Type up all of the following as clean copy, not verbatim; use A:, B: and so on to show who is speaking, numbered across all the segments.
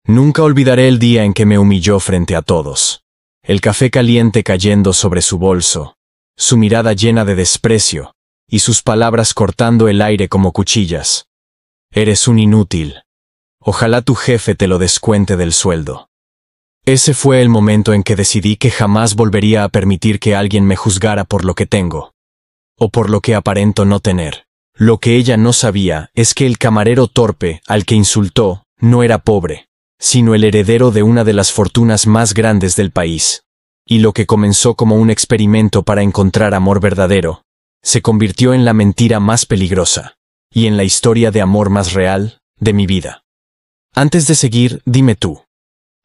A: Nunca olvidaré el día en que me humilló frente a todos. El café caliente cayendo sobre su bolso, su mirada llena de desprecio, y sus palabras cortando el aire como cuchillas. Eres un inútil. Ojalá tu jefe te lo descuente del sueldo. Ese fue el momento en que decidí que jamás volvería a permitir que alguien me juzgara por lo que tengo, o por lo que aparento no tener. Lo que ella no sabía es que el camarero torpe al que insultó no era pobre, sino el heredero de una de las fortunas más grandes del país. Y lo que comenzó como un experimento para encontrar amor verdadero, se convirtió en la mentira más peligrosa, y en la historia de amor más real de mi vida. Antes de seguir, dime tú,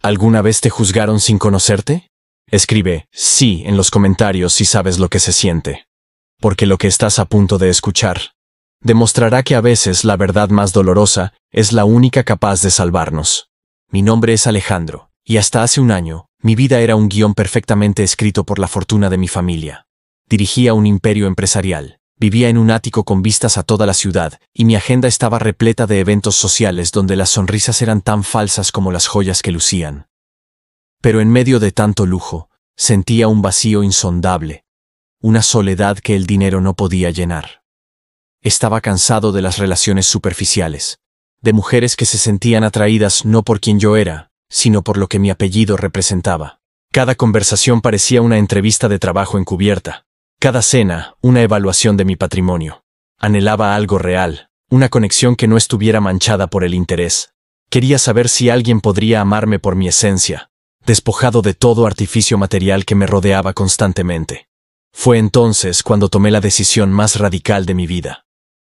A: ¿alguna vez te juzgaron sin conocerte? Escribe sí en los comentarios si sabes lo que se siente, porque lo que estás a punto de escuchar demostrará que a veces la verdad más dolorosa es la única capaz de salvarnos. Mi nombre es Alejandro, y hasta hace un año, mi vida era un guión perfectamente escrito por la fortuna de mi familia. Dirigía un imperio empresarial, vivía en un ático con vistas a toda la ciudad, y mi agenda estaba repleta de eventos sociales donde las sonrisas eran tan falsas como las joyas que lucían. Pero en medio de tanto lujo, sentía un vacío insondable, una soledad que el dinero no podía llenar. Estaba cansado de las relaciones superficiales, de mujeres que se sentían atraídas no por quien yo era, sino por lo que mi apellido representaba. Cada conversación parecía una entrevista de trabajo encubierta, cada cena una evaluación de mi patrimonio. Anhelaba algo real, una conexión que no estuviera manchada por el interés. Quería saber si alguien podría amarme por mi esencia, despojado de todo artificio material que me rodeaba constantemente. Fue entonces cuando tomé la decisión más radical de mi vida.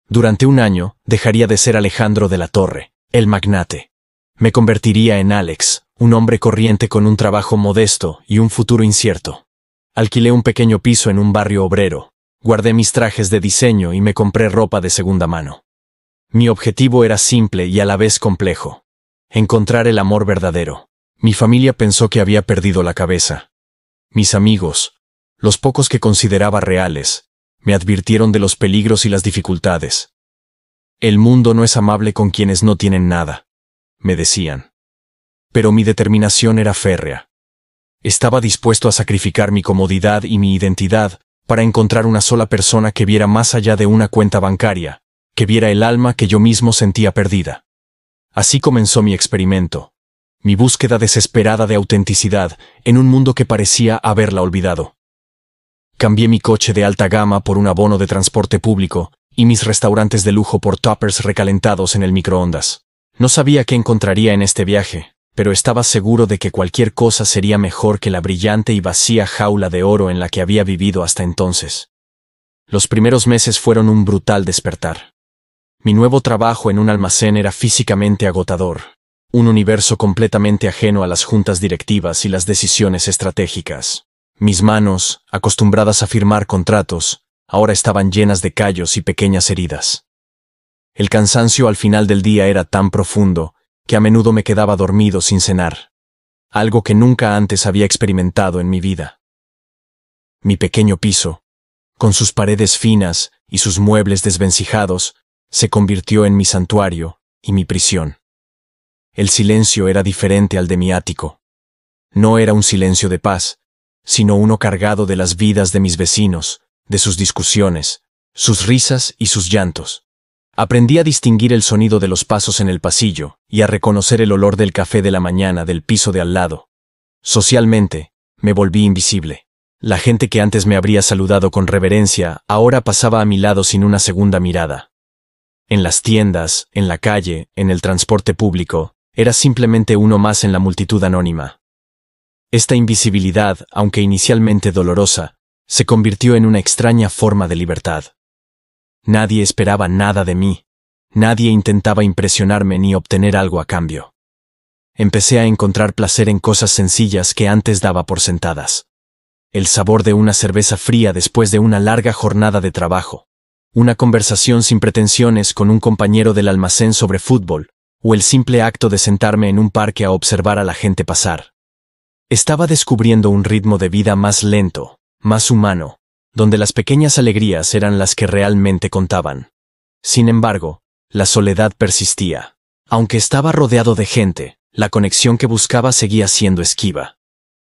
A: Durante un año, dejaría de ser Alejandro de la Torre, el magnate. Me convertiría en Alex, un hombre corriente con un trabajo modesto y un futuro incierto. Alquilé un pequeño piso en un barrio obrero, guardé mis trajes de diseño y me compré ropa de segunda mano. Mi objetivo era simple y a la vez complejo: encontrar el amor verdadero. Mi familia pensó que había perdido la cabeza. Mis amigos, los pocos que consideraba reales, me advirtieron de los peligros y las dificultades. El mundo no es amable con quienes no tienen nada, me decían. Pero mi determinación era férrea. Estaba dispuesto a sacrificar mi comodidad y mi identidad para encontrar una sola persona que viera más allá de una cuenta bancaria, que viera el alma que yo mismo sentía perdida. Así comenzó mi experimento, mi búsqueda desesperada de autenticidad en un mundo que parecía haberla olvidado. Cambié mi coche de alta gama por un abono de transporte público y mis restaurantes de lujo por tuppers recalentados en el microondas. No sabía qué encontraría en este viaje, pero estaba seguro de que cualquier cosa sería mejor que la brillante y vacía jaula de oro en la que había vivido hasta entonces. Los primeros meses fueron un brutal despertar. Mi nuevo trabajo en un almacén era físicamente agotador, un universo completamente ajeno a las juntas directivas y las decisiones estratégicas. Mis manos, acostumbradas a firmar contratos, ahora estaban llenas de callos y pequeñas heridas. El cansancio al final del día era tan profundo que a menudo me quedaba dormido sin cenar, algo que nunca antes había experimentado en mi vida. Mi pequeño piso, con sus paredes finas y sus muebles desvencijados, se convirtió en mi santuario y mi prisión. El silencio era diferente al de mi ático. No era un silencio de paz, sino uno cargado de las vidas de mis vecinos, de sus discusiones, sus risas y sus llantos. Aprendí a distinguir el sonido de los pasos en el pasillo y a reconocer el olor del café de la mañana del piso de al lado. Socialmente, me volví invisible. La gente que antes me habría saludado con reverencia ahora pasaba a mi lado sin una segunda mirada. En las tiendas, en la calle, en el transporte público, era simplemente uno más en la multitud anónima. Esta invisibilidad, aunque inicialmente dolorosa, se convirtió en una extraña forma de libertad. Nadie esperaba nada de mí, nadie intentaba impresionarme ni obtener algo a cambio. Empecé a encontrar placer en cosas sencillas que antes daba por sentadas. El sabor de una cerveza fría después de una larga jornada de trabajo, una conversación sin pretensiones con un compañero del almacén sobre fútbol, o el simple acto de sentarme en un parque a observar a la gente pasar. Estaba descubriendo un ritmo de vida más lento, más humano, donde las pequeñas alegrías eran las que realmente contaban. Sin embargo, la soledad persistía. Aunque estaba rodeado de gente, La conexión que buscaba seguía siendo esquiva.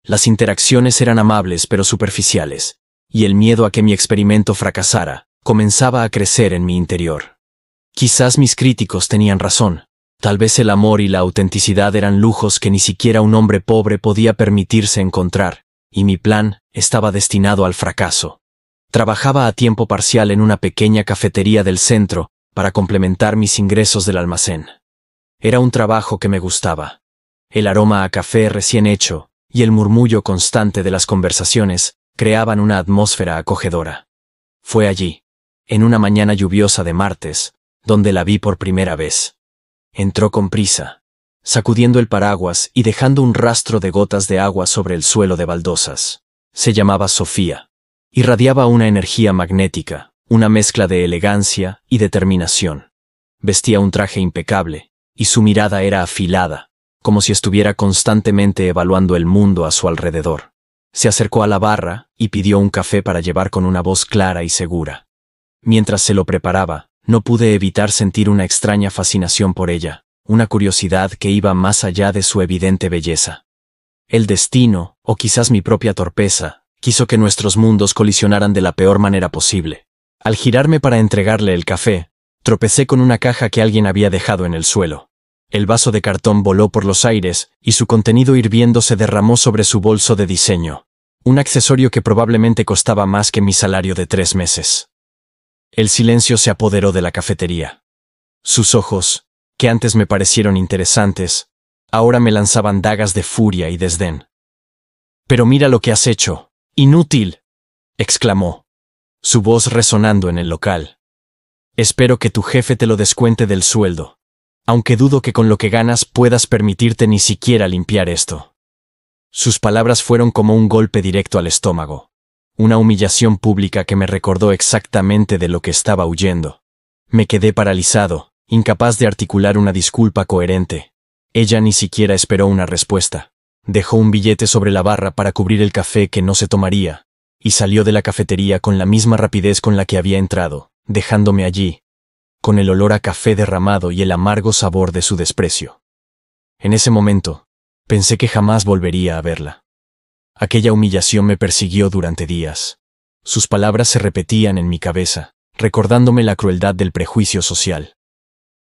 A: Las interacciones eran amables pero superficiales, y el miedo a que mi experimento fracasara comenzaba a crecer en mi interior. Quizás mis críticos tenían razón. Tal vez el amor y la autenticidad eran lujos que ni siquiera un hombre pobre podía permitirse encontrar, y mi plan estaba destinado al fracaso. Trabajaba a tiempo parcial en una pequeña cafetería del centro para complementar mis ingresos del almacén. Era un trabajo que me gustaba. El aroma a café recién hecho y el murmullo constante de las conversaciones creaban una atmósfera acogedora. Fue allí, en una mañana lluviosa de martes, donde la vi por primera vez. Entró con prisa, sacudiendo el paraguas y dejando un rastro de gotas de agua sobre el suelo de baldosas. Se llamaba Sofía. Irradiaba una energía magnética, una mezcla de elegancia y determinación. Vestía un traje impecable, y su mirada era afilada, como si estuviera constantemente evaluando el mundo a su alrededor. Se acercó a la barra y pidió un café para llevar con una voz clara y segura. Mientras se lo preparaba, no pude evitar sentir una extraña fascinación por ella, una curiosidad que iba más allá de su evidente belleza. El destino, o quizás mi propia torpeza, quiso que nuestros mundos colisionaran de la peor manera posible. Al girarme para entregarle el café, tropecé con una caja que alguien había dejado en el suelo. El vaso de cartón voló por los aires y su contenido hirviendo se derramó sobre su bolso de diseño, un accesorio que probablemente costaba más que mi salario de 3 meses. El silencio se apoderó de la cafetería. Sus ojos, que antes me parecieron interesantes, ahora me lanzaban dagas de furia y desdén. «Pero mira lo que has hecho, inútil», exclamó, su voz resonando en el local. «Espero que tu jefe te lo descuente del sueldo, aunque dudo que con lo que ganas puedas permitirte ni siquiera limpiar esto». Sus palabras fueron como un golpe directo al estómago, una humillación pública que me recordó exactamente de lo que estaba huyendo. Me quedé paralizado, incapaz de articular una disculpa coherente. Ella ni siquiera esperó una respuesta. Dejó un billete sobre la barra para cubrir el café que no se tomaría, y salió de la cafetería con la misma rapidez con la que había entrado, dejándome allí, con el olor a café derramado y el amargo sabor de su desprecio. En ese momento, pensé que jamás volvería a verla. Aquella humillación me persiguió durante días. Sus palabras se repetían en mi cabeza, recordándome la crueldad del prejuicio social.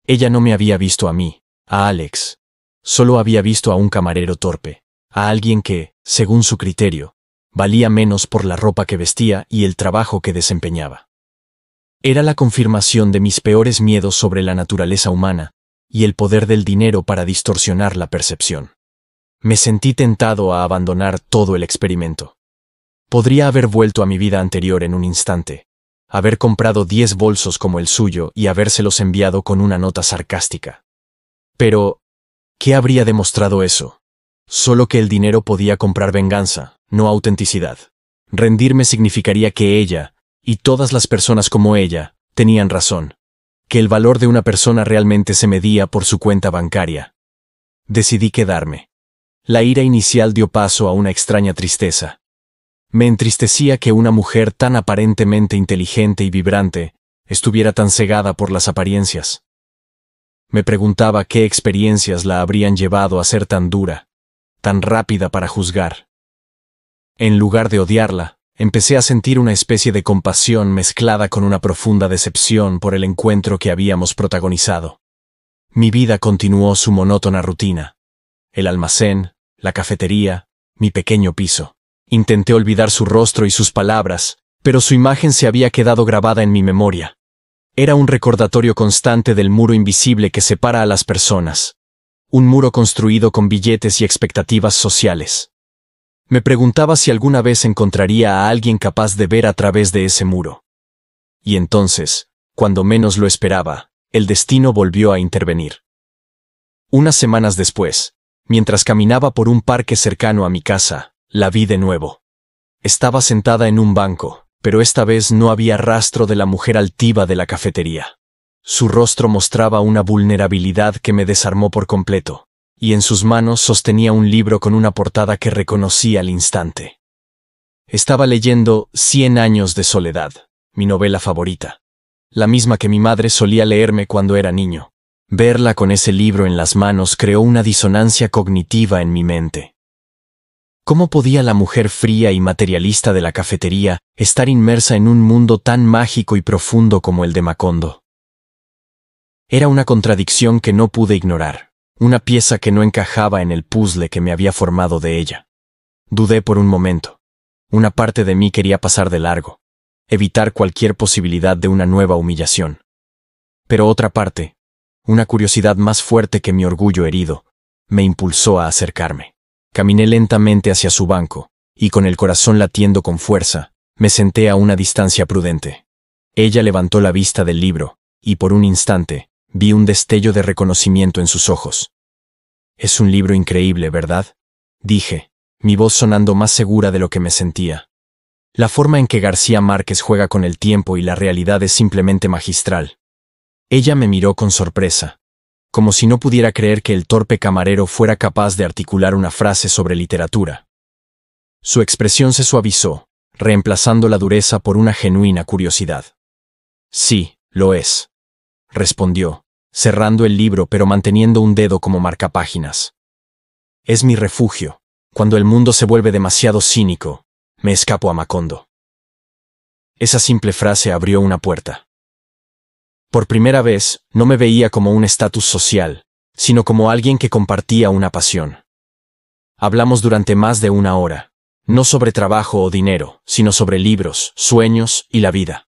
A: Ella no me había visto a mí, a Alex. Solo había visto a un camarero torpe, a alguien que, según su criterio, valía menos por la ropa que vestía y el trabajo que desempeñaba. Era la confirmación de mis peores miedos sobre la naturaleza humana y el poder del dinero para distorsionar la percepción. Me sentí tentado a abandonar todo el experimento. Podría haber vuelto a mi vida anterior en un instante, haber comprado 10 bolsos como el suyo y habérselos enviado con una nota sarcástica. Pero, ¿qué habría demostrado eso? Solo que el dinero podía comprar venganza, no autenticidad. Rendirme significaría que ella, y todas las personas como ella, tenían razón, que el valor de una persona realmente se medía por su cuenta bancaria. Decidí quedarme. La ira inicial dio paso a una extraña tristeza. Me entristecía que una mujer tan aparentemente inteligente y vibrante estuviera tan cegada por las apariencias. Me preguntaba qué experiencias la habrían llevado a ser tan dura, tan rápida para juzgar. En lugar de odiarla, empecé a sentir una especie de compasión mezclada con una profunda decepción por el encuentro que habíamos protagonizado. Mi vida continuó su monótona rutina. El almacén, la cafetería, mi pequeño piso. Intenté olvidar su rostro y sus palabras, pero su imagen se había quedado grabada en mi memoria. Era un recordatorio constante del muro invisible que separa a las personas. Un muro construido con billetes y expectativas sociales. Me preguntaba si alguna vez encontraría a alguien capaz de ver a través de ese muro. Y entonces, cuando menos lo esperaba, el destino volvió a intervenir. Unas semanas después, mientras caminaba por un parque cercano a mi casa, la vi de nuevo. Estaba sentada en un banco, pero esta vez no había rastro de la mujer altiva de la cafetería. Su rostro mostraba una vulnerabilidad que me desarmó por completo, y en sus manos sostenía un libro con una portada que reconocí al instante. Estaba leyendo 100 años de soledad, mi novela favorita, la misma que mi madre solía leerme cuando era niño. Verla con ese libro en las manos creó una disonancia cognitiva en mi mente. ¿Cómo podía la mujer fría y materialista de la cafetería estar inmersa en un mundo tan mágico y profundo como el de Macondo? Era una contradicción que no pude ignorar, una pieza que no encajaba en el puzzle que me había formado de ella. Dudé por un momento. Una parte de mí quería pasar de largo, evitar cualquier posibilidad de una nueva humillación. Pero otra parte, una curiosidad más fuerte que mi orgullo herido, me impulsó a acercarme. Caminé lentamente hacia su banco, y con el corazón latiendo con fuerza, me senté a una distancia prudente. Ella levantó la vista del libro, y por un instante, vi un destello de reconocimiento en sus ojos. «Es un libro increíble, ¿verdad?», dije, mi voz sonando más segura de lo que me sentía. La forma en que García Márquez juega con el tiempo y la realidad es simplemente magistral. Ella me miró con sorpresa, como si no pudiera creer que el torpe camarero fuera capaz de articular una frase sobre literatura. Su expresión se suavizó, reemplazando la dureza por una genuina curiosidad. «Sí, lo es», respondió, cerrando el libro pero manteniendo un dedo como marcapáginas. «Es mi refugio. Cuando el mundo se vuelve demasiado cínico, me escapo a Macondo». Esa simple frase abrió una puerta. Por primera vez, no me veía como un estatus social, sino como alguien que compartía una pasión. Hablamos durante más de una hora, no sobre trabajo o dinero, sino sobre libros, sueños y la vida.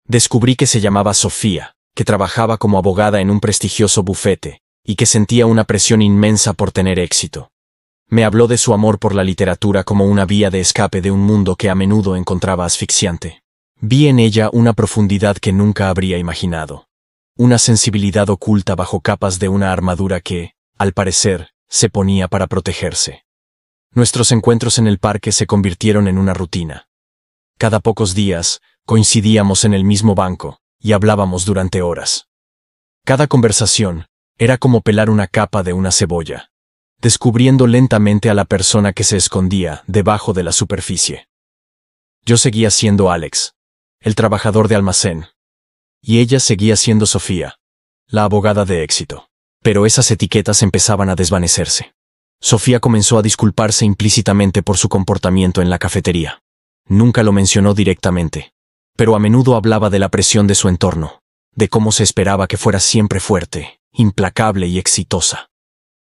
A: Descubrí que se llamaba Sofía, que trabajaba como abogada en un prestigioso bufete, y que sentía una presión inmensa por tener éxito. Me habló de su amor por la literatura como una vía de escape de un mundo que a menudo encontraba asfixiante. Vi en ella una profundidad que nunca habría imaginado. Una sensibilidad oculta bajo capas de una armadura que, al parecer, se ponía para protegerse. Nuestros encuentros en el parque se convirtieron en una rutina. Cada pocos días, coincidíamos en el mismo banco, y hablábamos durante horas. Cada conversación era como pelar una capa de una cebolla, descubriendo lentamente a la persona que se escondía debajo de la superficie. Yo seguía siendo Alex, el trabajador de almacén, y ella seguía siendo Sofía, la abogada de éxito. Pero esas etiquetas empezaban a desvanecerse. Sofía comenzó a disculparse implícitamente por su comportamiento en la cafetería. Nunca lo mencionó directamente, pero a menudo hablaba de la presión de su entorno, de cómo se esperaba que fuera siempre fuerte, implacable y exitosa.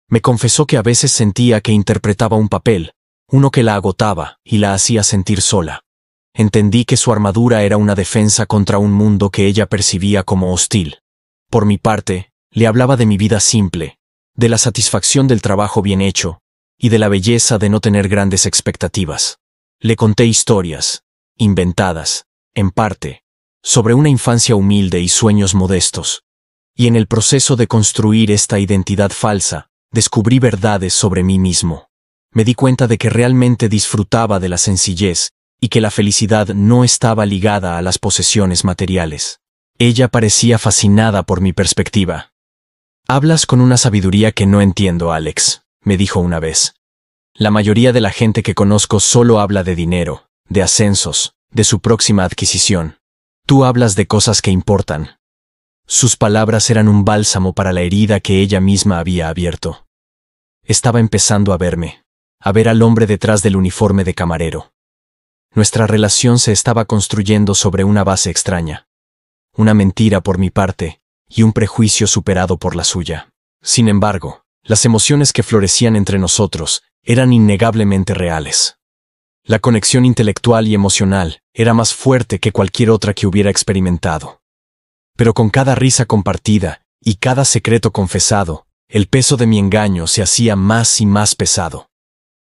A: Me confesó que a veces sentía que interpretaba un papel, uno que la agotaba y la hacía sentir sola. Entendí que su armadura era una defensa contra un mundo que ella percibía como hostil. Por mi parte, le hablaba de mi vida simple, de la satisfacción del trabajo bien hecho, y de la belleza de no tener grandes expectativas. Le conté historias, inventadas, en parte, sobre una infancia humilde y sueños modestos. Y en el proceso de construir esta identidad falsa, descubrí verdades sobre mí mismo. Me di cuenta de que realmente disfrutaba de la sencillez, y que la felicidad no estaba ligada a las posesiones materiales. Ella parecía fascinada por mi perspectiva. «Hablas con una sabiduría que no entiendo, Alex», me dijo una vez. «La mayoría de la gente que conozco solo habla de dinero, de ascensos, de su próxima adquisición. Tú hablas de cosas que importan». Sus palabras eran un bálsamo para la herida que ella misma había abierto. Estaba empezando a verme, a ver al hombre detrás del uniforme de camarero. Nuestra relación se estaba construyendo sobre una base extraña. Una mentira por mi parte y un prejuicio superado por la suya. Sin embargo, las emociones que florecían entre nosotros eran innegablemente reales. La conexión intelectual y emocional era más fuerte que cualquier otra que hubiera experimentado. Pero con cada risa compartida y cada secreto confesado, el peso de mi engaño se hacía más y más pesado.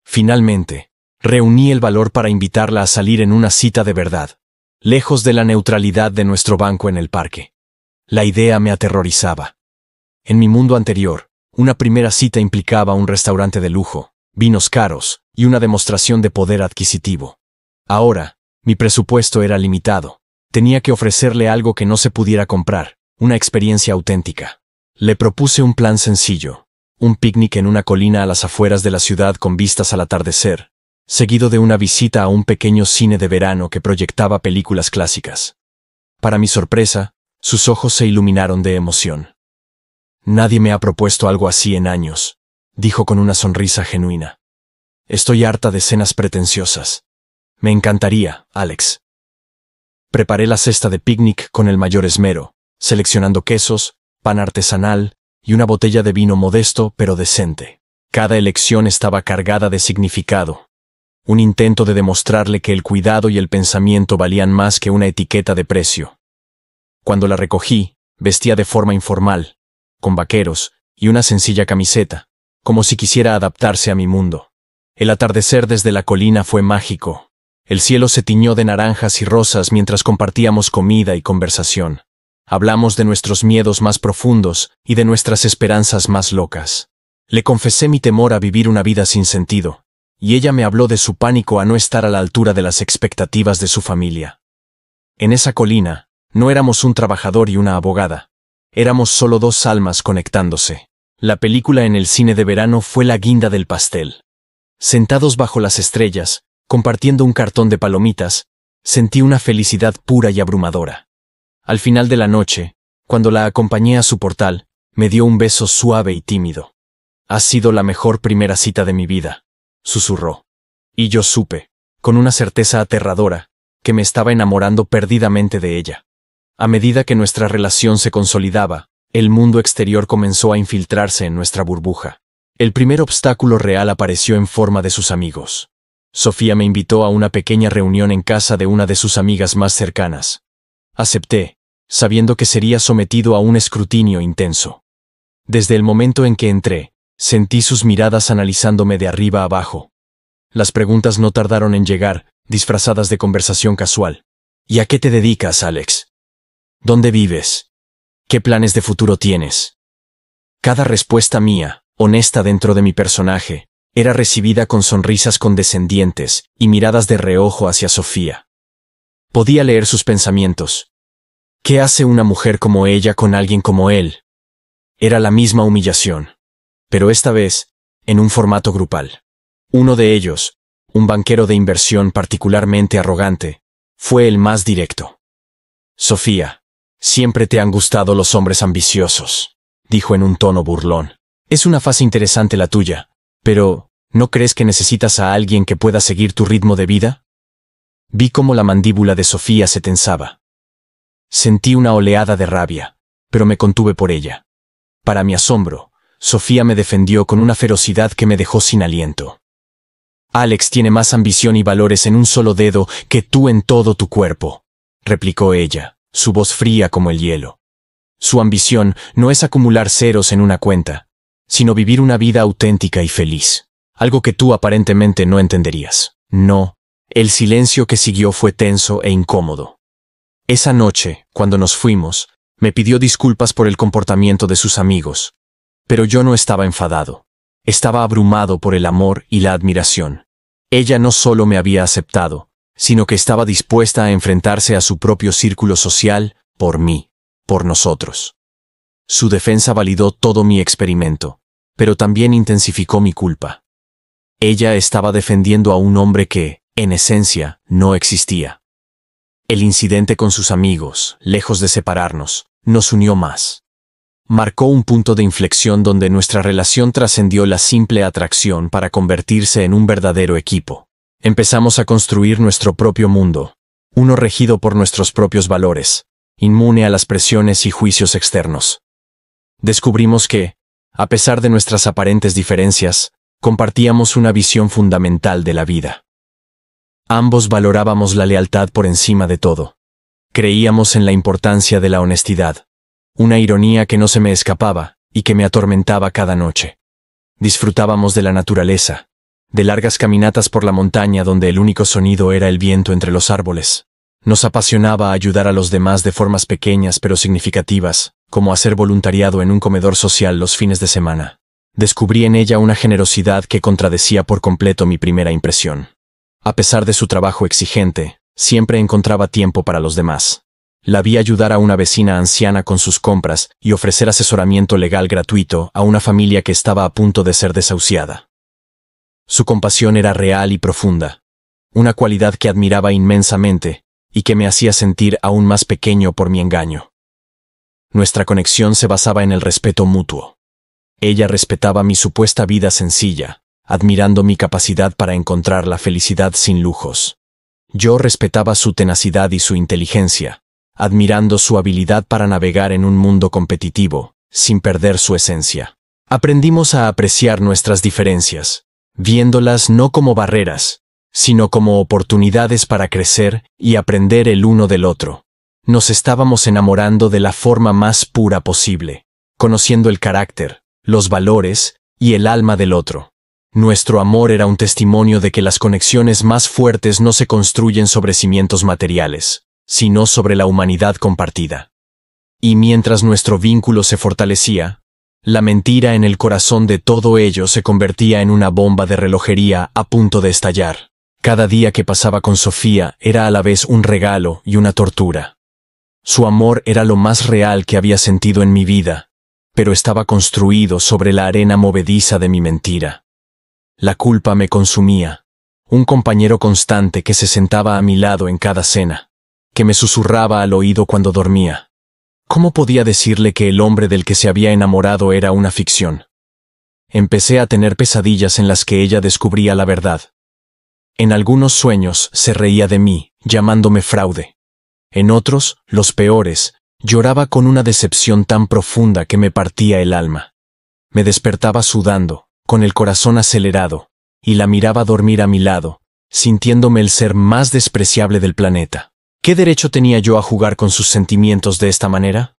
A: Finalmente, reuní el valor para invitarla a salir en una cita de verdad, lejos de la neutralidad de nuestro banco en el parque. La idea me aterrorizaba. En mi mundo anterior, una primera cita implicaba un restaurante de lujo, vinos caros y una demostración de poder adquisitivo. Ahora, mi presupuesto era limitado. Tenía que ofrecerle algo que no se pudiera comprar, una experiencia auténtica. Le propuse un plan sencillo, un picnic en una colina a las afueras de la ciudad con vistas al atardecer, seguido de una visita a un pequeño cine de verano que proyectaba películas clásicas. Para mi sorpresa, sus ojos se iluminaron de emoción. Nadie me ha propuesto algo así en años, dijo con una sonrisa genuina. Estoy harta de cenas pretenciosas. Me encantaría, Alex. Preparé la cesta de picnic con el mayor esmero, seleccionando quesos, pan artesanal y una botella de vino modesto pero decente. Cada elección estaba cargada de significado. Un intento de demostrarle que el cuidado y el pensamiento valían más que una etiqueta de precio. Cuando la recogí, vestía de forma informal, con vaqueros y una sencilla camiseta, como si quisiera adaptarse a mi mundo. El atardecer desde la colina fue mágico. El cielo se tiñó de naranjas y rosas mientras compartíamos comida y conversación. Hablamos de nuestros miedos más profundos y de nuestras esperanzas más locas. Le confesé mi temor a vivir una vida sin sentido, y ella me habló de su pánico a no estar a la altura de las expectativas de su familia. En esa colina, no éramos un trabajador y una abogada. Éramos solo dos almas conectándose. La película en el cine de verano fue la guinda del pastel. Sentados bajo las estrellas, compartiendo un cartón de palomitas, sentí una felicidad pura y abrumadora. Al final de la noche, cuando la acompañé a su portal, me dio un beso suave y tímido. «Has sido la mejor primera cita de mi vida», susurró. Y yo supe, con una certeza aterradora, que me estaba enamorando perdidamente de ella. A medida que nuestra relación se consolidaba, el mundo exterior comenzó a infiltrarse en nuestra burbuja. El primer obstáculo real apareció en forma de sus amigos. Sofía me invitó a una pequeña reunión en casa de una de sus amigas más cercanas. Acepté, sabiendo que sería sometido a un escrutinio intenso. Desde el momento en que entré, sentí sus miradas analizándome de arriba abajo. Las preguntas no tardaron en llegar, disfrazadas de conversación casual. ¿Y a qué te dedicas, Alex? ¿Dónde vives? ¿Qué planes de futuro tienes? Cada respuesta mía, honesta dentro de mi personaje, era recibida con sonrisas condescendientes y miradas de reojo hacia Sofía. Podía leer sus pensamientos. ¿Qué hace una mujer como ella con alguien como él? Era la misma humillación, pero esta vez, en un formato grupal. Uno de ellos, un banquero de inversión particularmente arrogante, fue el más directo. Sofía, siempre te han gustado los hombres ambiciosos, dijo en un tono burlón. Es una fase interesante la tuya, pero ¿no crees que necesitas a alguien que pueda seguir tu ritmo de vida? Vi cómo la mandíbula de Sofía se tensaba. Sentí una oleada de rabia, pero me contuve por ella. Para mi asombro, Sofía me defendió con una ferocidad que me dejó sin aliento. Alex tiene más ambición y valores en un solo dedo que tú en todo tu cuerpo, replicó ella, su voz fría como el hielo. Su ambición no es acumular ceros en una cuenta, sino vivir una vida auténtica y feliz, algo que tú aparentemente no entenderías. No, el silencio que siguió fue tenso e incómodo. Esa noche, cuando nos fuimos, me pidió disculpas por el comportamiento de sus amigos, pero yo no estaba enfadado. Estaba abrumado por el amor y la admiración. Ella no solo me había aceptado, sino que estaba dispuesta a enfrentarse a su propio círculo social, por mí, por nosotros. Su defensa validó todo mi experimento, pero también intensificó mi culpa. Ella estaba defendiendo a un hombre que, en esencia, no existía. El incidente con sus amigos, lejos de separarnos, nos unió más. Marcó un punto de inflexión donde nuestra relación trascendió la simple atracción para convertirse en un verdadero equipo. Empezamos a construir nuestro propio mundo, uno regido por nuestros propios valores, inmune a las presiones y juicios externos. Descubrimos que, a pesar de nuestras aparentes diferencias, compartíamos una visión fundamental de la vida. Ambos valorábamos la lealtad por encima de todo. Creíamos en la importancia de la honestidad, una ironía que no se me escapaba y que me atormentaba cada noche. Disfrutábamos de la naturaleza, de largas caminatas por la montaña donde el único sonido era el viento entre los árboles. Nos apasionaba ayudar a los demás de formas pequeñas pero significativas, como hacer voluntariado en un comedor social los fines de semana. Descubrí en ella una generosidad que contradecía por completo mi primera impresión. A pesar de su trabajo exigente, siempre encontraba tiempo para los demás. La vi ayudar a una vecina anciana con sus compras y ofrecer asesoramiento legal gratuito a una familia que estaba a punto de ser desahuciada. Su compasión era real y profunda, una cualidad que admiraba inmensamente y que me hacía sentir aún más pequeño por mi engaño. Nuestra conexión se basaba en el respeto mutuo. Ella respetaba mi supuesta vida sencilla, admirando mi capacidad para encontrar la felicidad sin lujos. Yo respetaba su tenacidad y su inteligencia, admirando su habilidad para navegar en un mundo competitivo, sin perder su esencia. Aprendimos a apreciar nuestras diferencias, viéndolas no como barreras, sino como oportunidades para crecer y aprender el uno del otro. Nos estábamos enamorando de la forma más pura posible, conociendo el carácter, los valores y el alma del otro. Nuestro amor era un testimonio de que las conexiones más fuertes no se construyen sobre cimientos materiales, sino sobre la humanidad compartida. Y mientras nuestro vínculo se fortalecía, la mentira en el corazón de todo ello se convertía en una bomba de relojería a punto de estallar. Cada día que pasaba con Sofía era a la vez un regalo y una tortura. Su amor era lo más real que había sentido en mi vida, pero estaba construido sobre la arena movediza de mi mentira. La culpa me consumía, un compañero constante que se sentaba a mi lado en cada cena, que me susurraba al oído cuando dormía. ¿Cómo podía decirle que el hombre del que se había enamorado era una ficción? Empecé a tener pesadillas en las que ella descubría la verdad. En algunos sueños se reía de mí, llamándome fraude. En otros, los peores, lloraba con una decepción tan profunda que me partía el alma. Me despertaba sudando, con el corazón acelerado, y la miraba dormir a mi lado, sintiéndome el ser más despreciable del planeta. ¿Qué derecho tenía yo a jugar con sus sentimientos de esta manera?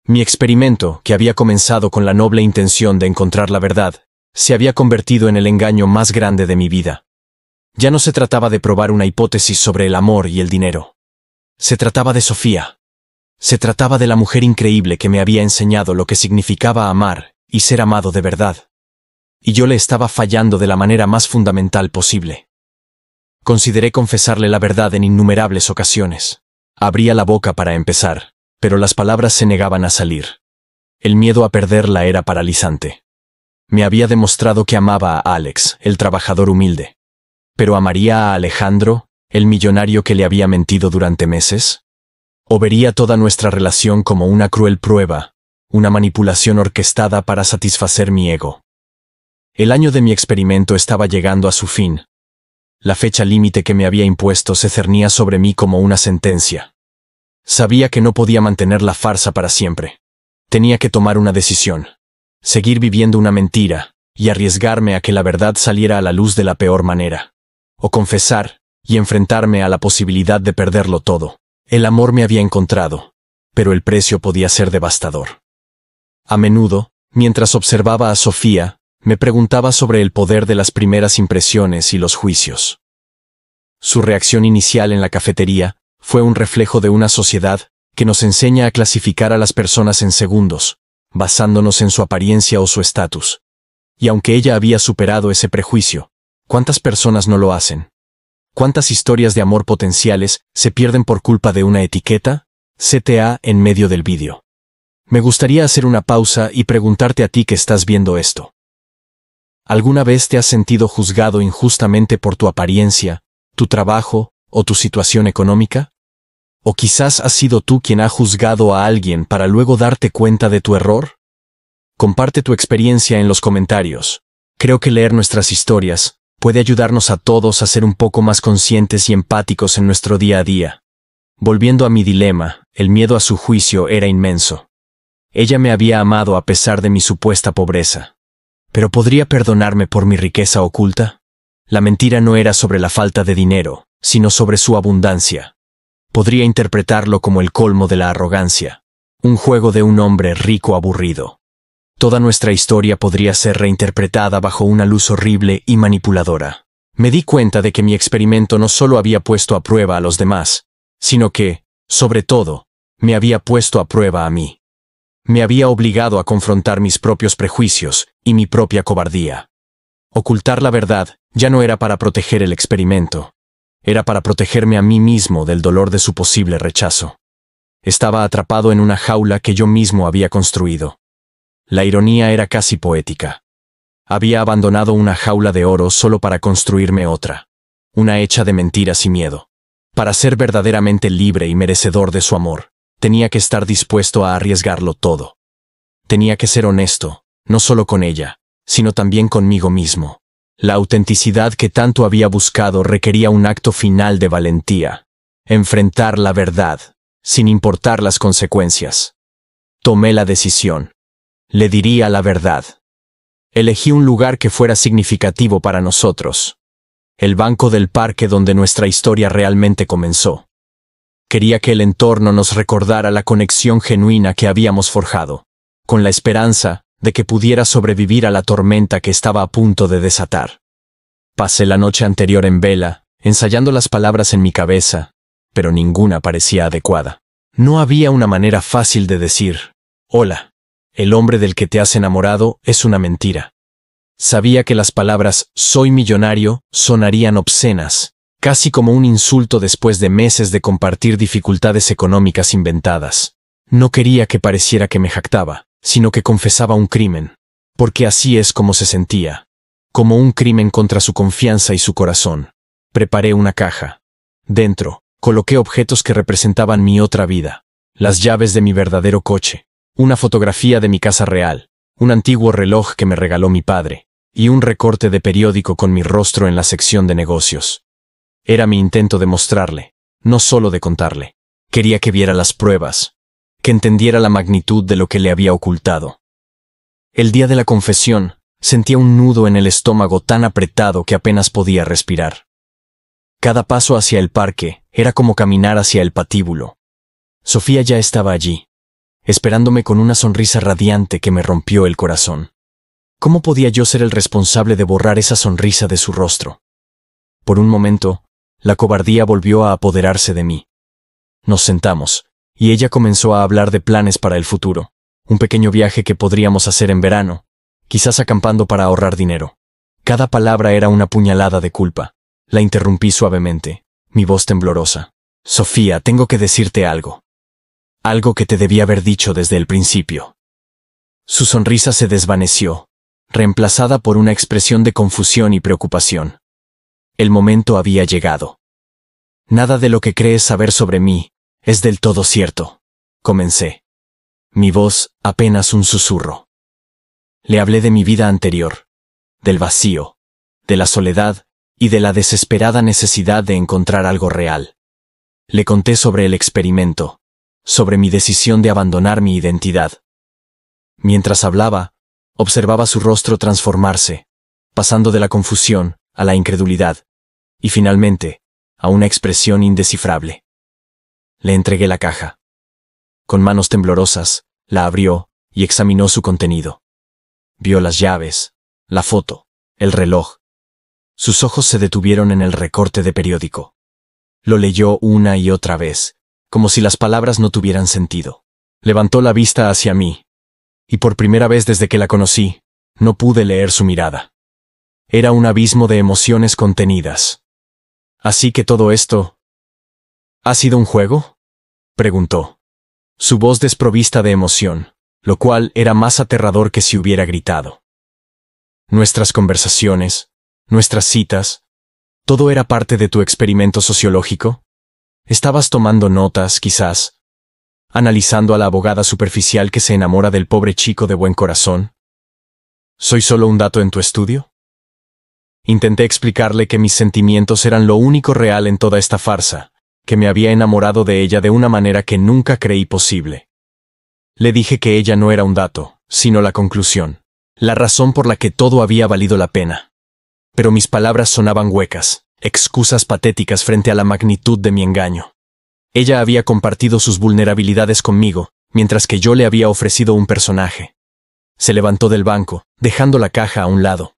A: Mi experimento, que había comenzado con la noble intención de encontrar la verdad, se había convertido en el engaño más grande de mi vida. Ya no se trataba de probar una hipótesis sobre el amor y el dinero. Se trataba de Sofía. Se trataba de la mujer increíble que me había enseñado lo que significaba amar y ser amado de verdad. Y yo le estaba fallando de la manera más fundamental posible. Consideré confesarle la verdad en innumerables ocasiones. Abría la boca para empezar, pero las palabras se negaban a salir. El miedo a perderla era paralizante. Me había demostrado que amaba a Alex, el trabajador humilde. ¿Pero amaría a Alejandro, el millonario que le había mentido durante meses? ¿O vería toda nuestra relación como una cruel prueba, una manipulación orquestada para satisfacer mi ego? El año de mi experimento estaba llegando a su fin. La fecha límite que me había impuesto se cernía sobre mí como una sentencia. Sabía que no podía mantener la farsa para siempre. Tenía que tomar una decisión. Seguir viviendo una mentira y arriesgarme a que la verdad saliera a la luz de la peor manera. O confesar y enfrentarme a la posibilidad de perderlo todo. El amor me había encontrado, pero el precio podía ser devastador. A menudo, mientras observaba a Sofía, me preguntaba sobre el poder de las primeras impresiones y los juicios. Su reacción inicial en la cafetería fue un reflejo de una sociedad que nos enseña a clasificar a las personas en segundos, basándonos en su apariencia o su estatus. Y aunque ella había superado ese prejuicio, ¿cuántas personas no lo hacen? ¿Cuántas historias de amor potenciales se pierden por culpa de una etiqueta? CTA en medio del vídeo. Me gustaría hacer una pausa y preguntarte a ti que estás viendo esto. ¿Alguna vez te has sentido juzgado injustamente por tu apariencia, tu trabajo o tu situación económica? ¿O quizás has sido tú quien ha juzgado a alguien para luego darte cuenta de tu error? Comparte tu experiencia en los comentarios. Creo que leer nuestras historias puede ayudarnos a todos a ser un poco más conscientes y empáticos en nuestro día a día. Volviendo a mi dilema, el miedo a su juicio era inmenso. Ella me había amado a pesar de mi supuesta pobreza. ¿Pero podría perdonarme por mi riqueza oculta? La mentira no era sobre la falta de dinero, sino sobre su abundancia. Podría interpretarlo como el colmo de la arrogancia, un juego de un hombre rico aburrido. Toda nuestra historia podría ser reinterpretada bajo una luz horrible y manipuladora. Me di cuenta de que mi experimento no solo había puesto a prueba a los demás, sino que, sobre todo, me había puesto a prueba a mí. Me había obligado a confrontar mis propios prejuicios y mi propia cobardía. Ocultar la verdad ya no era para proteger el experimento. Era para protegerme a mí mismo del dolor de su posible rechazo. Estaba atrapado en una jaula que yo mismo había construido. La ironía era casi poética. Había abandonado una jaula de oro solo para construirme otra. Una hecha de mentiras y miedo. Para ser verdaderamente libre y merecedor de su amor, Tenía que estar dispuesto a arriesgarlo todo. Tenía que ser honesto, no solo con ella, sino también conmigo mismo. La autenticidad que tanto había buscado requería un acto final de valentía. Enfrentar la verdad, sin importar las consecuencias. Tomé la decisión. Le diría la verdad. Elegí un lugar que fuera significativo para nosotros. El banco del parque donde nuestra historia realmente comenzó. Quería que el entorno nos recordara la conexión genuina que habíamos forjado, con la esperanza de que pudiera sobrevivir a la tormenta que estaba a punto de desatar. Pasé la noche anterior en vela, ensayando las palabras en mi cabeza, pero ninguna parecía adecuada. No había una manera fácil de decir, «Hola, el hombre del que te has enamorado es una mentira». Sabía que las palabras «soy millonario» sonarían obscenas, casi como un insulto después de meses de compartir dificultades económicas inventadas. No quería que pareciera que me jactaba, sino que confesaba un crimen, porque así es como se sentía, como un crimen contra su confianza y su corazón. Preparé una caja. Dentro, coloqué objetos que representaban mi otra vida, las llaves de mi verdadero coche, una fotografía de mi casa real, un antiguo reloj que me regaló mi padre, y un recorte de periódico con mi rostro en la sección de negocios. Era mi intento de mostrarle, no solo de contarle. Quería que viera las pruebas, que entendiera la magnitud de lo que le había ocultado. El día de la confesión, sentía un nudo en el estómago tan apretado que apenas podía respirar. Cada paso hacia el parque era como caminar hacia el patíbulo. Sofía ya estaba allí, esperándome con una sonrisa radiante que me rompió el corazón. ¿Cómo podía yo ser el responsable de borrar esa sonrisa de su rostro? Por un momento, la cobardía volvió a apoderarse de mí. Nos sentamos, y ella comenzó a hablar de planes para el futuro, un pequeño viaje que podríamos hacer en verano, quizás acampando para ahorrar dinero. Cada palabra era una puñalada de culpa. La interrumpí suavemente, mi voz temblorosa. «Sofía, tengo que decirte algo. Algo que te debía haber dicho desde el principio». Su sonrisa se desvaneció, reemplazada por una expresión de confusión y preocupación. El momento había llegado. «Nada de lo que crees saber sobre mí es del todo cierto», comencé. Mi voz apenas un susurro. Le hablé de mi vida anterior, del vacío, de la soledad y de la desesperada necesidad de encontrar algo real. Le conté sobre el experimento, sobre mi decisión de abandonar mi identidad. Mientras hablaba, observaba su rostro transformarse, pasando de la confusión a la incredulidad, y finalmente, a una expresión indescifrable. Le entregué la caja. Con manos temblorosas, la abrió y examinó su contenido. Vio las llaves, la foto, el reloj. Sus ojos se detuvieron en el recorte de periódico. Lo leyó una y otra vez, como si las palabras no tuvieran sentido. Levantó la vista hacia mí, y por primera vez desde que la conocí, no pude leer su mirada. Era un abismo de emociones contenidas. «¿Así que todo esto ha sido un juego?», preguntó. Su voz desprovista de emoción, lo cual era más aterrador que si hubiera gritado. Nuestras conversaciones, nuestras citas, ¿todo era parte de tu experimento sociológico? ¿Estabas tomando notas, quizás, analizando a la abogada superficial que se enamora del pobre chico de buen corazón? ¿Soy solo un dato en tu estudio? Intenté explicarle que mis sentimientos eran lo único real en toda esta farsa, que me había enamorado de ella de una manera que nunca creí posible. Le dije que ella no era un dato, sino la conclusión, la razón por la que todo había valido la pena. Pero mis palabras sonaban huecas, excusas patéticas frente a la magnitud de mi engaño. Ella había compartido sus vulnerabilidades conmigo, mientras que yo le había ofrecido un personaje. Se levantó del banco, dejando la caja a un lado.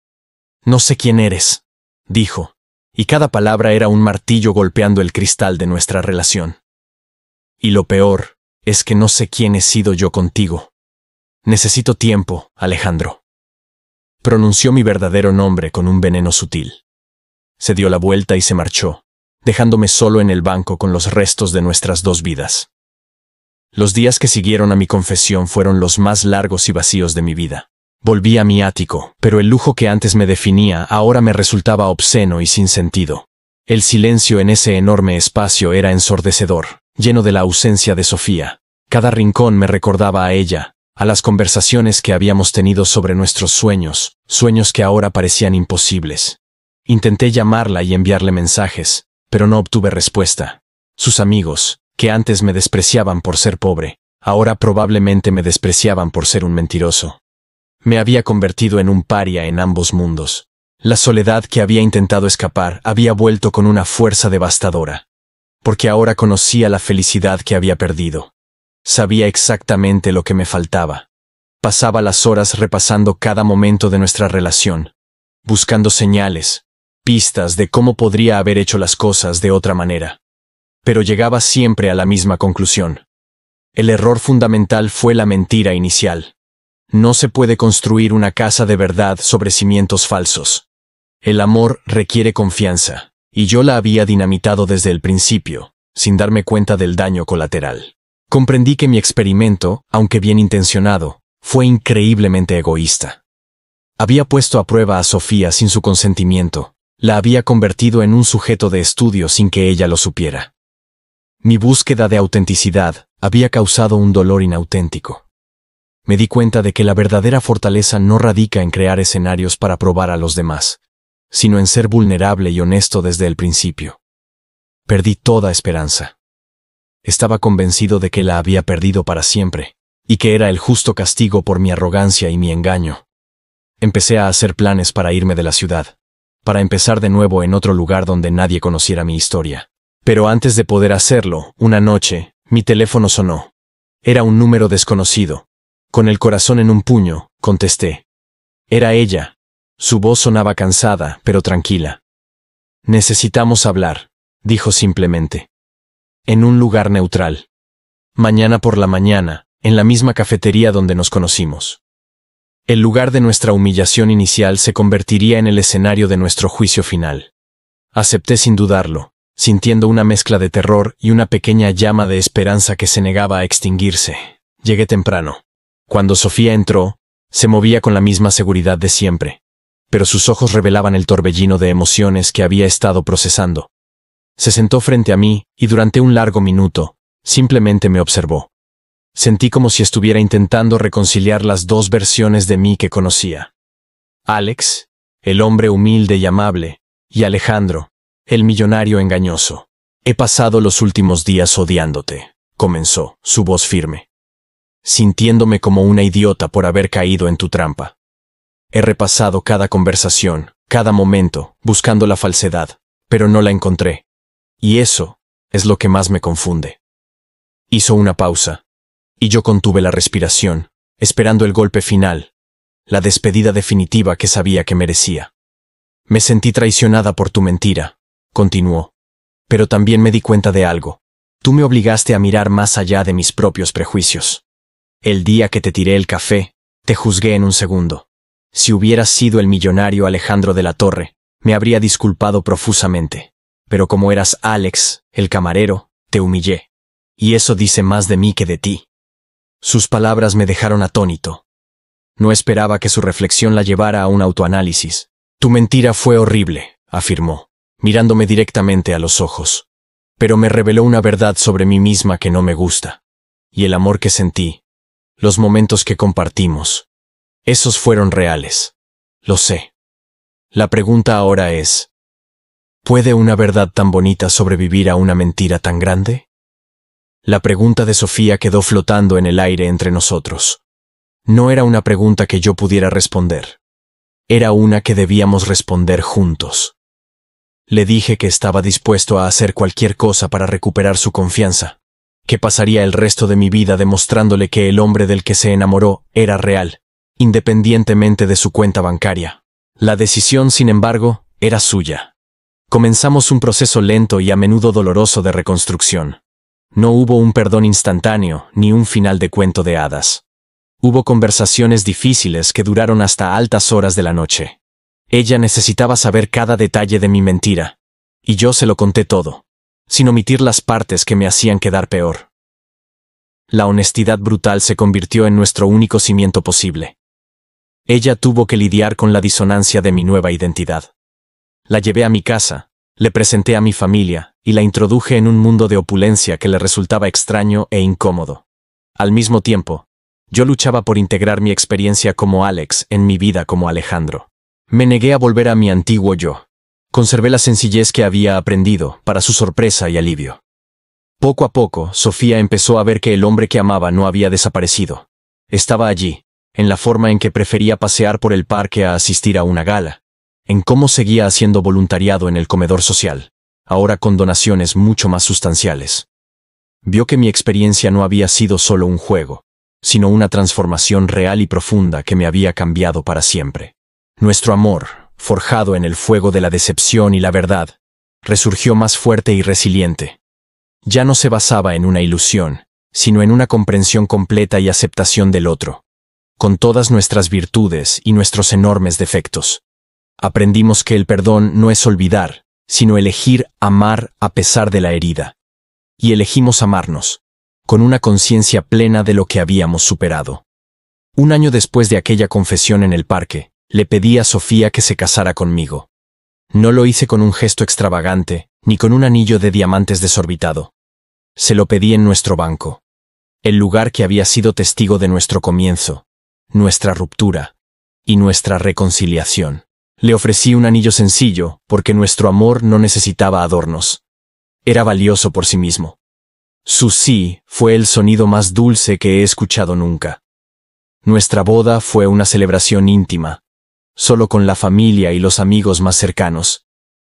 A: «No sé quién eres», dijo, y cada palabra era un martillo golpeando el cristal de nuestra relación. «Y lo peor es que no sé quién he sido yo contigo. Necesito tiempo, Alejandro». Pronunció mi verdadero nombre con un veneno sutil. Se dio la vuelta y se marchó, dejándome solo en el banco con los restos de nuestras dos vidas. Los días que siguieron a mi confesión fueron los más largos y vacíos de mi vida. Volví a mi ático, pero el lujo que antes me definía ahora me resultaba obsceno y sin sentido. El silencio en ese enorme espacio era ensordecedor, lleno de la ausencia de Sofía. Cada rincón me recordaba a ella, a las conversaciones que habíamos tenido sobre nuestros sueños, sueños que ahora parecían imposibles. Intenté llamarla y enviarle mensajes, pero no obtuve respuesta. Sus amigos, que antes me despreciaban por ser pobre, ahora probablemente me despreciaban por ser un mentiroso. Me había convertido en un paria en ambos mundos. La soledad que había intentado escapar había vuelto con una fuerza devastadora, porque ahora conocía la felicidad que había perdido. Sabía exactamente lo que me faltaba. Pasaba las horas repasando cada momento de nuestra relación, buscando señales, pistas de cómo podría haber hecho las cosas de otra manera. Pero llegaba siempre a la misma conclusión. El error fundamental fue la mentira inicial. No se puede construir una casa de verdad sobre cimientos falsos. El amor requiere confianza, y yo la había dinamitado desde el principio, sin darme cuenta del daño colateral. Comprendí que mi experimento, aunque bien intencionado, fue increíblemente egoísta. Había puesto a prueba a Sofía sin su consentimiento, la había convertido en un sujeto de estudio sin que ella lo supiera. Mi búsqueda de autenticidad había causado un dolor inauténtico. Me di cuenta de que la verdadera fortaleza no radica en crear escenarios para probar a los demás, sino en ser vulnerable y honesto desde el principio. Perdí toda esperanza. Estaba convencido de que la había perdido para siempre, y que era el justo castigo por mi arrogancia y mi engaño. Empecé a hacer planes para irme de la ciudad, para empezar de nuevo en otro lugar donde nadie conociera mi historia. Pero antes de poder hacerlo, una noche, mi teléfono sonó. Era un número desconocido. Con el corazón en un puño, contesté. Era ella. Su voz sonaba cansada, pero tranquila. Necesitamos hablar, dijo simplemente. En un lugar neutral. Mañana por la mañana, en la misma cafetería donde nos conocimos. El lugar de nuestra humillación inicial se convertiría en el escenario de nuestro juicio final. Acepté sin dudarlo, sintiendo una mezcla de terror y una pequeña llama de esperanza que se negaba a extinguirse. Llegué temprano. Cuando Sofía entró, se movía con la misma seguridad de siempre, pero sus ojos revelaban el torbellino de emociones que había estado procesando. Se sentó frente a mí y durante un largo minuto, simplemente me observó. Sentí como si estuviera intentando reconciliar las dos versiones de mí que conocía. Alex, el hombre humilde y amable, y Alejandro, el millonario engañoso. He pasado los últimos días odiándote, comenzó, su voz firme. Sintiéndome como una idiota por haber caído en tu trampa. He repasado cada conversación, cada momento, buscando la falsedad, pero no la encontré. Y eso es lo que más me confunde. Hizo una pausa, y yo contuve la respiración, esperando el golpe final, la despedida definitiva que sabía que merecía. Me sentí traicionada por tu mentira, continuó. Pero también me di cuenta de algo. Tú me obligaste a mirar más allá de mis propios prejuicios. El día que te tiré el café, te juzgué en un segundo. Si hubieras sido el millonario Alejandro de la Torre, me habría disculpado profusamente. Pero como eras Alex, el camarero, te humillé. Y eso dice más de mí que de ti. Sus palabras me dejaron atónito. No esperaba que su reflexión la llevara a un autoanálisis. Tu mentira fue horrible, afirmó, mirándome directamente a los ojos. Pero me reveló una verdad sobre mí misma que no me gusta. Y el amor que sentí, los momentos que compartimos, esos fueron reales. Lo sé. La pregunta ahora es, ¿puede una verdad tan bonita sobrevivir a una mentira tan grande? La pregunta de Sofía quedó flotando en el aire entre nosotros. No era una pregunta que yo pudiera responder. Era una que debíamos responder juntos. Le dije que estaba dispuesto a hacer cualquier cosa para recuperar su confianza, que pasaría el resto de mi vida demostrándole que el hombre del que se enamoró era real, independientemente de su cuenta bancaria. La decisión, sin embargo, era suya. Comenzamos un proceso lento y a menudo doloroso de reconstrucción. No hubo un perdón instantáneo ni un final de cuento de hadas. Hubo conversaciones difíciles que duraron hasta altas horas de la noche. Ella necesitaba saber cada detalle de mi mentira, y yo se lo conté todo, sin omitir las partes que me hacían quedar peor. La honestidad brutal se convirtió en nuestro único cimiento posible. Ella tuvo que lidiar con la disonancia de mi nueva identidad. La llevé a mi casa, le presenté a mi familia y la introduje en un mundo de opulencia que le resultaba extraño e incómodo. Al mismo tiempo, yo luchaba por integrar mi experiencia como Alex en mi vida como Alejandro. Me negué a volver a mi antiguo yo. Conservé la sencillez que había aprendido, para su sorpresa y alivio. Poco a poco, Sofía empezó a ver que el hombre que amaba no había desaparecido. Estaba allí, en la forma en que prefería pasear por el parque a asistir a una gala, en cómo seguía haciendo voluntariado en el comedor social, ahora con donaciones mucho más sustanciales. Vio que mi experiencia no había sido solo un juego, sino una transformación real y profunda que me había cambiado para siempre. Nuestro amor, forjado en el fuego de la decepción y la verdad, resurgió más fuerte y resiliente. Ya no se basaba en una ilusión, sino en una comprensión completa y aceptación del otro, con todas nuestras virtudes y nuestros enormes defectos. Aprendimos que el perdón no es olvidar, sino elegir amar a pesar de la herida. Y elegimos amarnos, con una conciencia plena de lo que habíamos superado. Un año después de aquella confesión en el parque, le pedí a Sofía que se casara conmigo. No lo hice con un gesto extravagante, ni con un anillo de diamantes desorbitado. Se lo pedí en nuestro banco, el lugar que había sido testigo de nuestro comienzo, nuestra ruptura y nuestra reconciliación. Le ofrecí un anillo sencillo, porque nuestro amor no necesitaba adornos. Era valioso por sí mismo. Su sí fue el sonido más dulce que he escuchado nunca. Nuestra boda fue una celebración íntima, solo con la familia y los amigos más cercanos,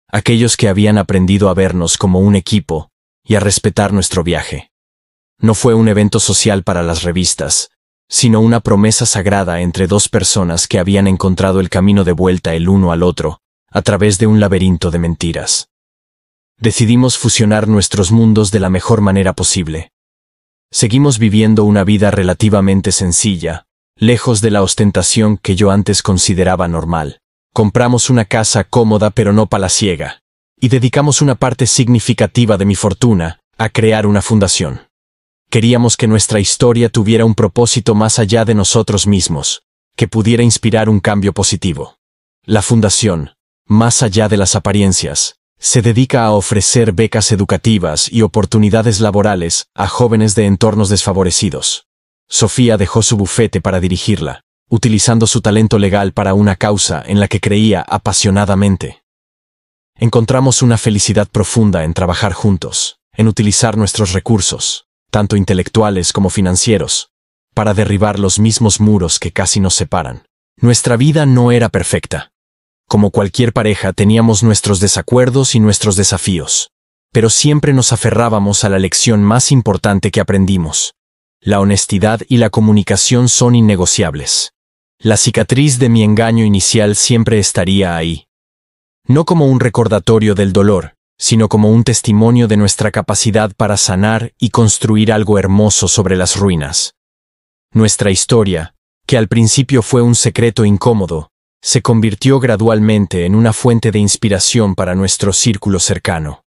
A: aquellos que habían aprendido a vernos como un equipo y a respetar nuestro viaje. No fue un evento social para las revistas, sino una promesa sagrada entre dos personas que habían encontrado el camino de vuelta el uno al otro, a través de un laberinto de mentiras. Decidimos fusionar nuestros mundos de la mejor manera posible. Seguimos viviendo una vida relativamente sencilla, lejos de la ostentación que yo antes consideraba normal. Compramos una casa cómoda pero no palaciega, y dedicamos una parte significativa de mi fortuna a crear una fundación. Queríamos que nuestra historia tuviera un propósito más allá de nosotros mismos, que pudiera inspirar un cambio positivo. La fundación, más allá de las apariencias, se dedica a ofrecer becas educativas y oportunidades laborales a jóvenes de entornos desfavorecidos. Sofía dejó su bufete para dirigirla, utilizando su talento legal para una causa en la que creía apasionadamente. Encontramos una felicidad profunda en trabajar juntos, en utilizar nuestros recursos, tanto intelectuales como financieros, para derribar los mismos muros que casi nos separan. Nuestra vida no era perfecta. Como cualquier pareja, teníamos nuestros desacuerdos y nuestros desafíos, pero siempre nos aferrábamos a la lección más importante que aprendimos. La honestidad y la comunicación son innegociables. La cicatriz de mi engaño inicial siempre estaría ahí. No como un recordatorio del dolor, sino como un testimonio de nuestra capacidad para sanar y construir algo hermoso sobre las ruinas. Nuestra historia, que al principio fue un secreto incómodo, se convirtió gradualmente en una fuente de inspiración para nuestro círculo cercano.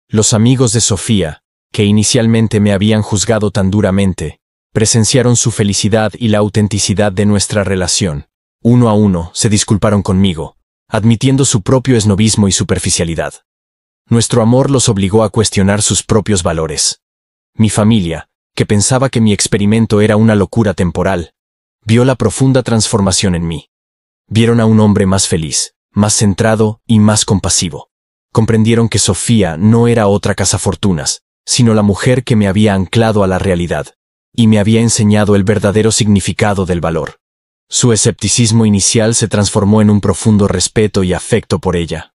A: Los amigos de Sofía, que inicialmente me habían juzgado tan duramente, presenciaron su felicidad y la autenticidad de nuestra relación. Uno a uno se disculparon conmigo, admitiendo su propio esnobismo y superficialidad. Nuestro amor los obligó a cuestionar sus propios valores. Mi familia, que pensaba que mi experimento era una locura temporal, vio la profunda transformación en mí. Vieron a un hombre más feliz, más centrado y más compasivo. Comprendieron que Sofía no era otra cazafortunas, sino la mujer que me había anclado a la realidad, y me había enseñado el verdadero significado del valor. Su escepticismo inicial se transformó en un profundo respeto y afecto por ella.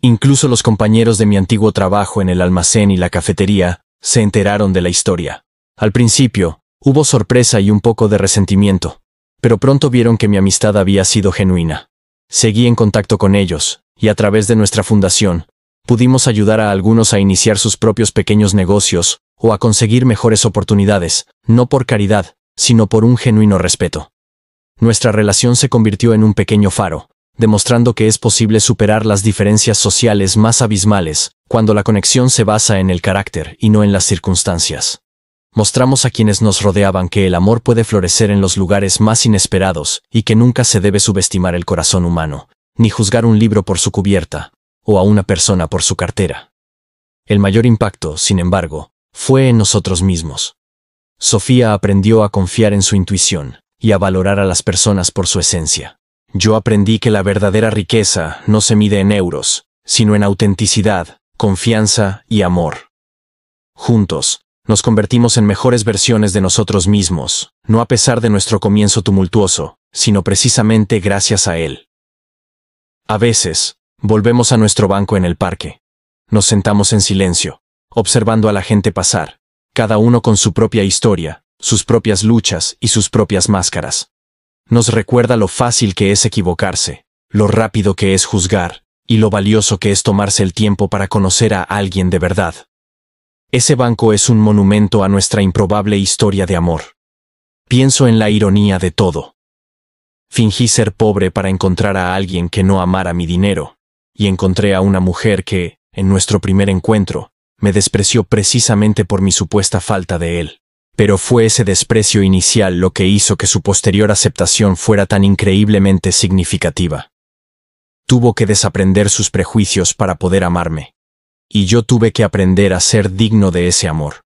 A: Incluso los compañeros de mi antiguo trabajo en el almacén y la cafetería se enteraron de la historia. Al principio, hubo sorpresa y un poco de resentimiento, pero pronto vieron que mi amistad había sido genuina. Seguí en contacto con ellos, y a través de nuestra fundación, pudimos ayudar a algunos a iniciar sus propios pequeños negocios o a conseguir mejores oportunidades, no por caridad, sino por un genuino respeto. Nuestra relación se convirtió en un pequeño faro, demostrando que es posible superar las diferencias sociales más abismales cuando la conexión se basa en el carácter y no en las circunstancias. Mostramos a quienes nos rodeaban que el amor puede florecer en los lugares más inesperados y que nunca se debe subestimar el corazón humano, ni juzgar un libro por su cubierta, o a una persona por su cartera. El mayor impacto, sin embargo, fue en nosotros mismos. Sofía aprendió a confiar en su intuición y a valorar a las personas por su esencia. Yo aprendí que la verdadera riqueza no se mide en euros, sino en autenticidad, confianza y amor. Juntos, nos convertimos en mejores versiones de nosotros mismos, no a pesar de nuestro comienzo tumultuoso, sino precisamente gracias a él. A veces, volvemos a nuestro banco en el parque. Nos sentamos en silencio, observando a la gente pasar, cada uno con su propia historia, sus propias luchas y sus propias máscaras. Nos recuerda lo fácil que es equivocarse, lo rápido que es juzgar, y lo valioso que es tomarse el tiempo para conocer a alguien de verdad. Ese banco es un monumento a nuestra improbable historia de amor. Pienso en la ironía de todo. Fingí ser pobre para encontrar a alguien que no amara mi dinero, y encontré a una mujer que, en nuestro primer encuentro, me despreció precisamente por mi supuesta falta de él. Pero fue ese desprecio inicial lo que hizo que su posterior aceptación fuera tan increíblemente significativa. Tuvo que desaprender sus prejuicios para poder amarme. Y yo tuve que aprender a ser digno de ese amor.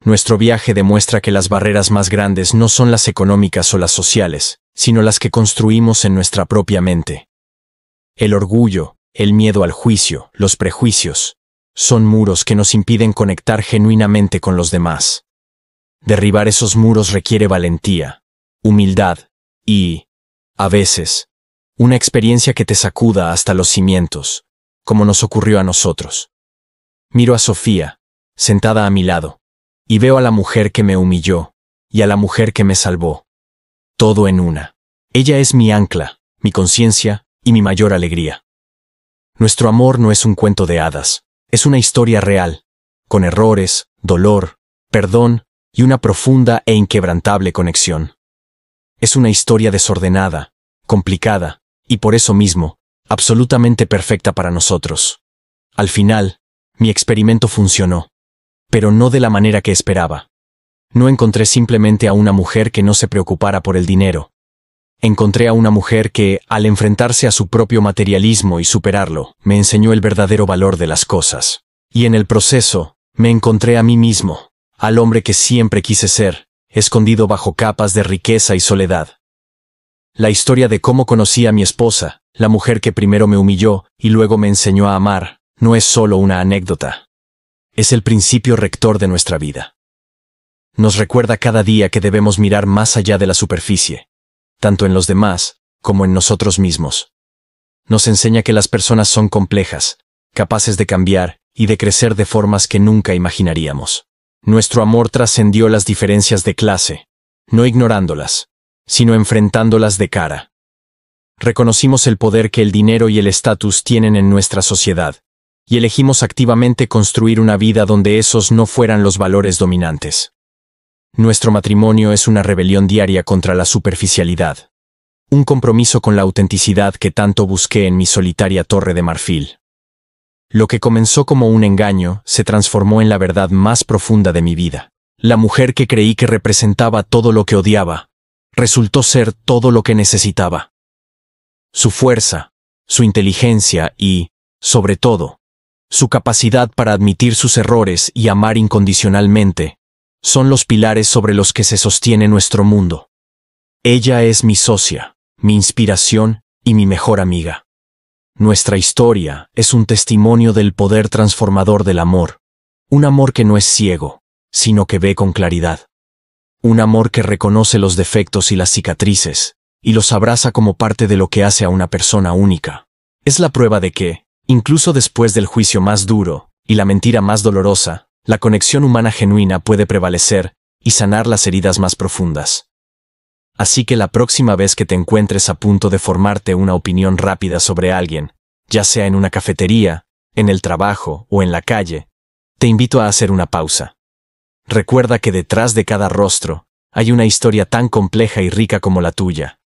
A: Nuestro viaje demuestra que las barreras más grandes no son las económicas o las sociales, sino las que construimos en nuestra propia mente. El orgullo, el miedo al juicio, los prejuicios, son muros que nos impiden conectar genuinamente con los demás. Derribar esos muros requiere valentía, humildad y, a veces, una experiencia que te sacuda hasta los cimientos, como nos ocurrió a nosotros. Miro a Sofía, sentada a mi lado, y veo a la mujer que me humilló, y a la mujer que me salvó. Todo en una. Ella es mi ancla, mi conciencia y mi mayor alegría. Nuestro amor no es un cuento de hadas, es una historia real, con errores, dolor, perdón y una profunda e inquebrantable conexión. Es una historia desordenada, complicada, y por eso mismo, absolutamente perfecta para nosotros. Al final, mi experimento funcionó, pero no de la manera que esperaba. No encontré simplemente a una mujer que no se preocupara por el dinero. Encontré a una mujer que, al enfrentarse a su propio materialismo y superarlo, me enseñó el verdadero valor de las cosas. Y en el proceso, me encontré a mí mismo, al hombre que siempre quise ser, escondido bajo capas de riqueza y soledad. La historia de cómo conocí a mi esposa, la mujer que primero me humilló y luego me enseñó a amar, no es solo una anécdota. Es el principio rector de nuestra vida. Nos recuerda cada día que debemos mirar más allá de la superficie, tanto en los demás como en nosotros mismos. Nos enseña que las personas son complejas, capaces de cambiar y de crecer de formas que nunca imaginaríamos. Nuestro amor trascendió las diferencias de clase, no ignorándolas, sino enfrentándolas de cara. Reconocimos el poder que el dinero y el estatus tienen en nuestra sociedad, y elegimos activamente construir una vida donde esos no fueran los valores dominantes. Nuestro matrimonio es una rebelión diaria contra la superficialidad, un compromiso con la autenticidad que tanto busqué en mi solitaria torre de marfil. Lo que comenzó como un engaño se transformó en la verdad más profunda de mi vida. La mujer que creí que representaba todo lo que odiaba, resultó ser todo lo que necesitaba. Su fuerza, su inteligencia y, sobre todo, su capacidad para admitir sus errores y amar incondicionalmente, son los pilares sobre los que se sostiene nuestro mundo. Ella es mi socia, mi inspiración y mi mejor amiga. Nuestra historia es un testimonio del poder transformador del amor, un amor que no es ciego, sino que ve con claridad. Un amor que reconoce los defectos y las cicatrices, y los abraza como parte de lo que hace a una persona única. Es la prueba de que, incluso después del juicio más duro y la mentira más dolorosa, la conexión humana genuina puede prevalecer y sanar las heridas más profundas. Así que la próxima vez que te encuentres a punto de formarte una opinión rápida sobre alguien, ya sea en una cafetería, en el trabajo o en la calle, te invito a hacer una pausa. Recuerda que detrás de cada rostro hay una historia tan compleja y rica como la tuya.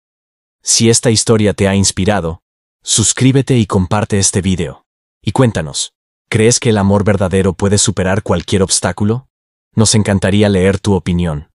A: Si esta historia te ha inspirado, suscríbete y comparte este video. Y cuéntanos, ¿crees que el amor verdadero puede superar cualquier obstáculo? Nos encantaría leer tu opinión.